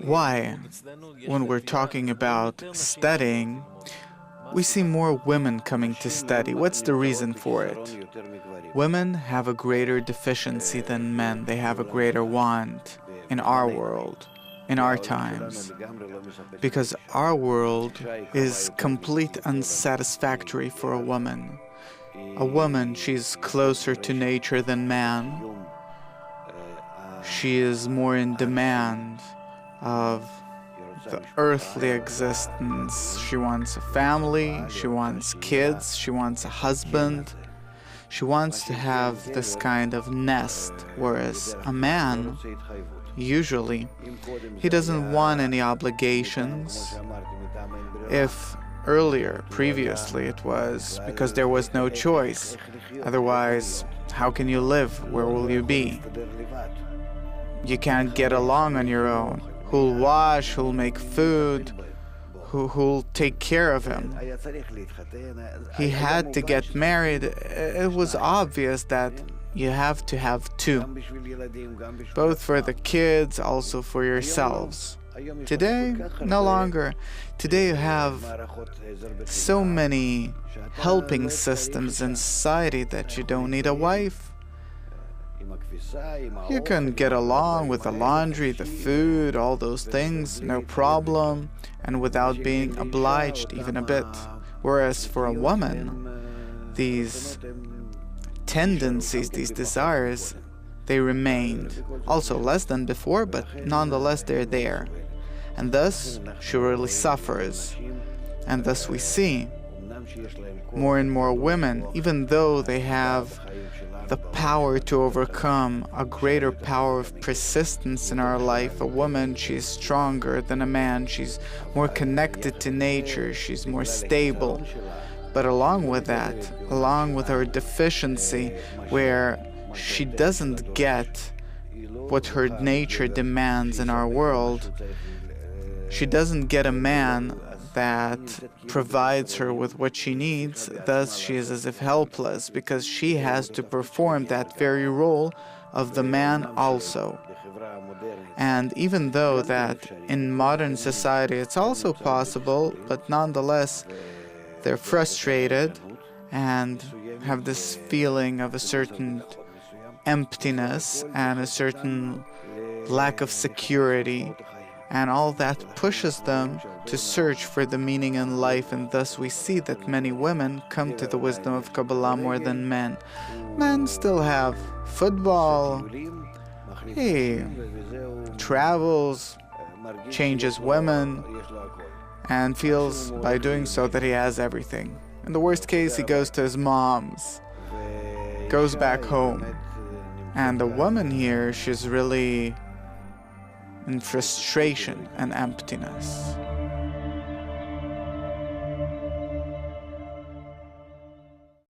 Why, when we're talking about studying, we see more women coming to study? What's the reason for it? Women have a greater deficiency than men. They have a greater want in our world, in our times, because our world is complete unsatisfactory for a woman. A woman, she's closer to nature than man. She is more in demand of the earthly existence. She wants a family, she wants kids, she wants a husband. She wants to have this kind of nest, whereas a man, usually, he doesn't want any obligations. If previously, it was because there was no choice. Otherwise, how can you live? Where will you be? You can't get along on your own. Who'll wash, who'll make food, who'll take care of him? He had to get married. It was obvious that you have to have two, both for the kids, also for yourselves. Today, no longer. Today you have so many helping systems in society that you don't need a wife. You can get along with the laundry, the food, all those things, no problem, and without being obliged even a bit. Whereas for a woman, these tendencies, these desires, they remained. Also less than before, but nonetheless they're there. And thus, she really suffers. And thus we see more and more women, even though they have the power to overcome, a greater power of persistence in our life. A woman, she's stronger than a man. She's more connected to nature. She's more stable. But along with that, along with her deficiency, where she doesn't get what her nature demands in our world, she doesn't get a man that provides her with what she needs. Thus she is as if helpless, because she has to perform that very role of the man also. And even though that in modern society it's also possible, but nonetheless they're frustrated and have this feeling of a certain emptiness and a certain lack of security. And all that pushes them to search for the meaning in life, and thus we see that many women come to the wisdom of Kabbalah more than men. Men still have football, he travels, changes women, and feels by doing so that he has everything. In the worst case, he goes to his mom's, goes back home. And the woman here, she's really in frustration and emptiness.